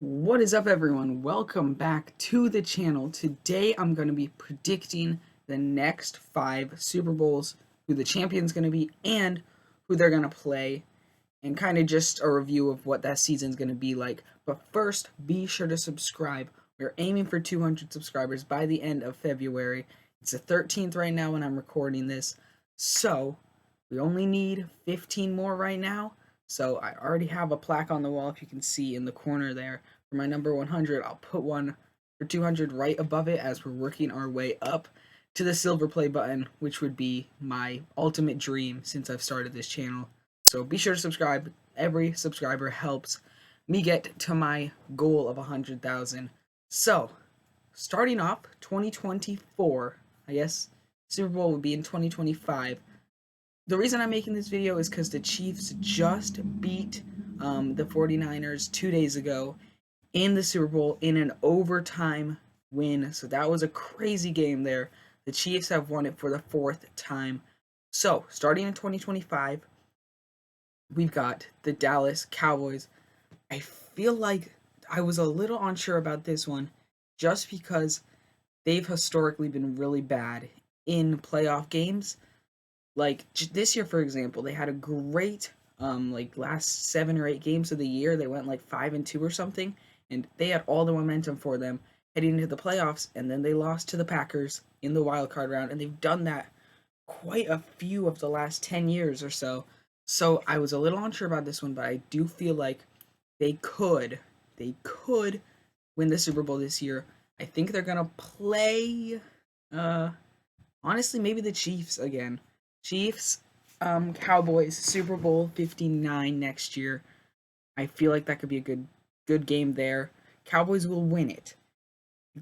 What is up, everyone? Welcome back to the channel. Today I'm going to be predicting the next 5 Super Bowls, who the champion's going to be, and who they're going to play, and kind of just a review of what that season's going to be like. But first, be sure to subscribe. We're aiming for 200 subscribers by the end of February. It's the 13th right now when I'm recording this, so we only need 15 more right now. So I already have a plaque on the wall, if you can see in the corner there, for my number 100. I'll put one for 200 right above it as we're working our way up to the silver play button, which would be my ultimate dream since I've started this channel. So be sure to subscribe. Every subscriber helps me get to my goal of 100,000. So, starting off 2024, I guess Super Bowl would be in 2025. The reason I'm making this video is because the Chiefs just beat the 49ers 2 days ago in the Super Bowl in an overtime win. So that was a crazy game there. The Chiefs have won it for the 4th time. So, starting in 2025, we've got the Dallas Cowboys. I feel like I was a little unsure about this one just because they've historically been really bad in playoff games. Like this year, for example, they had a great like last 7 or 8 games of the year. They went like 5-2 or something, and they had all the momentum for them heading into the playoffs, and then they lost to the Packers in the wild card round, and they've done that quite a few of the last 10 years or so. So I was a little unsure about this one, but I do feel like they could win the Super Bowl this year. I think they're gonna play uh honestly maybe the Chiefs again. Chiefs, Cowboys, Super Bowl 59 next year. I feel like that could be a good game there. Cowboys will win it.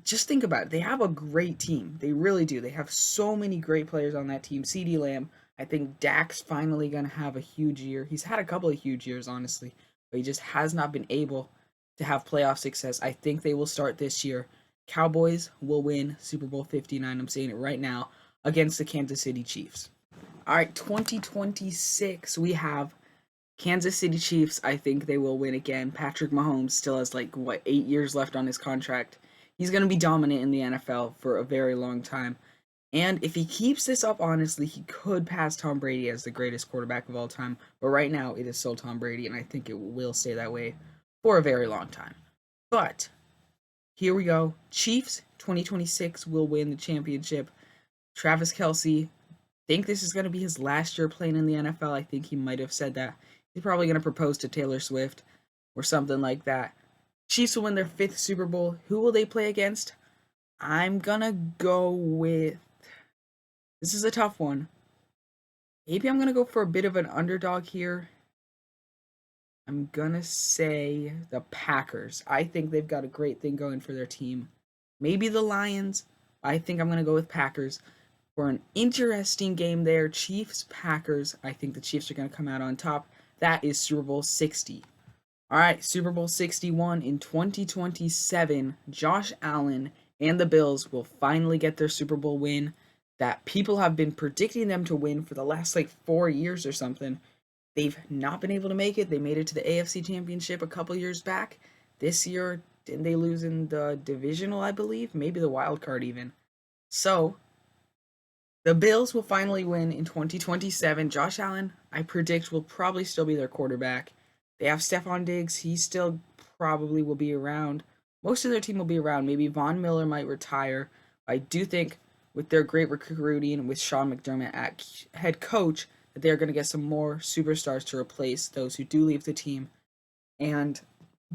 Just think about it. They have a great team. They really do. They have so many great players on that team. CeeDee Lamb. I think Dak's finally going to have a huge year. He's had a couple of huge years, honestly, but he just has not been able to have playoff success. I think they will start this year. Cowboys will win Super Bowl 59. I'm saying it right now against the Kansas City Chiefs. All right, 2026, we have Kansas City Chiefs. I think they will win again. Patrick Mahomes still has 8 years left on his contract. He's going to be dominant in the NFL for a very long time. And if he keeps this up, honestly, he could pass Tom Brady as the greatest quarterback of all time. But right now, it is still Tom Brady, and I think it will stay that way for a very long time. But here we go. Chiefs 2026 will win the championship. Travis Kelce, think this is going to be his last year playing in the NFL. I think he might have said that. He's probably going to propose to Taylor Swift or something like that. Chiefs will win their 5th Super Bowl. Who will they play against? I'm going to go with. This is a tough one. Maybe I'm going to go for a bit of an underdog here. I'm going to say the Packers. I think they've got a great thing going for their team. Maybe the Lions. I think I'm going to go with Packers for an interesting game there. Chiefs, Packers. I think the Chiefs are going to come out on top. That is Super Bowl 60. All right, Super Bowl 61 in 2027. Josh Allen and the Bills will finally get their Super Bowl win that people have been predicting them to win for the last 4 years or something. They've not been able to make it. They made it to the AFC Championship a couple years back. This year, didn't they lose in the divisional, I believe? Maybe the wild card even. So, the Bills will finally win in 2027. Josh Allen, I predict, will probably still be their quarterback. They have Stephon Diggs. He still probably will be around. Most of their team will be around. Maybe Von Miller might retire. I do think with their great recruiting, with Sean McDermott at head coach, that they're going to get some more superstars to replace those who do leave the team. And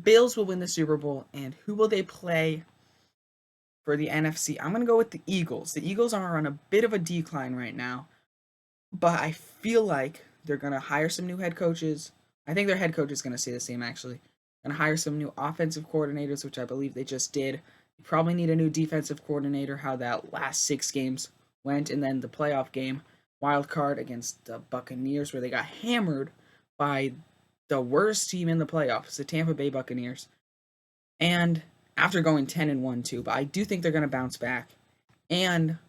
Bills will win the Super Bowl. And who will they play for the NFC? I'm going to go with the Eagles. The Eagles are on a bit of a decline right now, but I feel like they're going to hire some new head coaches. I think their head coach is going to stay the same, actually. Going to hire some new offensive coordinators, which I believe they just did. You probably need a new defensive coordinator, how that last 6 games went, and then the playoff game, wild card against the Buccaneers, where they got hammered by the worst team in the playoffs, the Tampa Bay Buccaneers. And after going 10-1 too, but I do think they're going to bounce back. And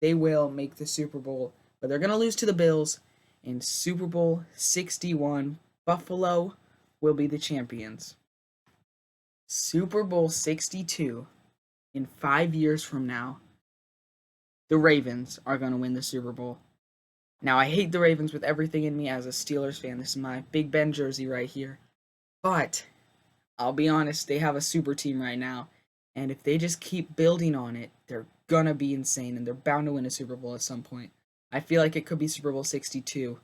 they will make the Super Bowl, but they're going to lose to the Bills in Super Bowl 61. Buffalo will be the champions. Super Bowl 62 in 5 years from now, the Ravens are going to win the Super Bowl. Now, I hate the Ravens with everything in me as a Steelers fan. This is my Big Ben jersey right here. But I'll be honest, they have a super team right now. And if they just keep building on it, they're going to be insane. And they're bound to win a Super Bowl at some point. I feel like it could be Super Bowl 62.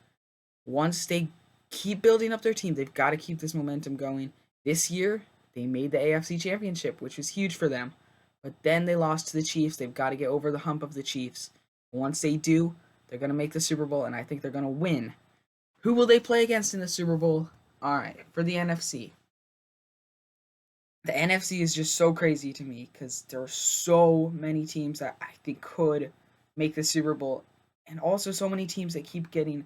Once they keep building up their team, they've got to keep this momentum going. This year, they made the AFC Championship, which was huge for them. But then they lost to the Chiefs. They've got to get over the hump of the Chiefs. Once they do, they're going to make the Super Bowl, and I think they're going to win. Who will they play against in the Super Bowl? All right, for the NFC. The NFC is just so crazy to me because there are so many teams that I think could make the Super Bowl, and also so many teams that keep getting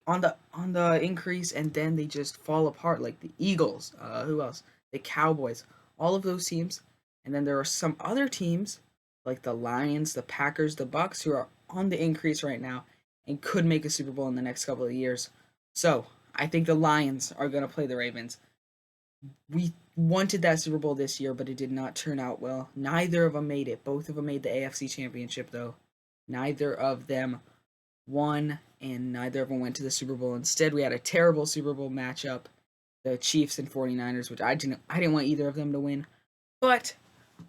on the increase and then they just fall apart, like the Eagles. Who else? The Cowboys. All of those teams, and then there are some other teams like the Lions, the Packers, the Bucks who are on the increase right now and could make a Super Bowl in the next couple of years. So I think the Lions are gonna play the Ravens. We wanted that Super Bowl this year, but it did not turn out well. Neither of them made it. Both of them made the AFC Championship, though. Neither of them won, and neither of them went to the Super Bowl. Instead, we had a terrible Super Bowl matchup, the Chiefs and 49ers, which I didn't want either of them to win. But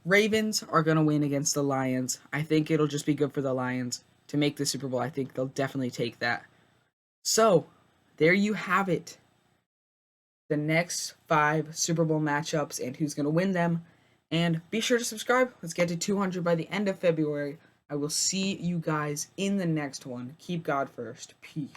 Ravens are going to win against the Lions. I think it'll just be good for the Lions to make the Super Bowl. I think they'll definitely take that. So, there you have it. The next 5 Super Bowl matchups and who's going to win them. And be sure to subscribe. Let's get to 200 by the end of February. I will see you guys in the next one. Keep God first. Peace.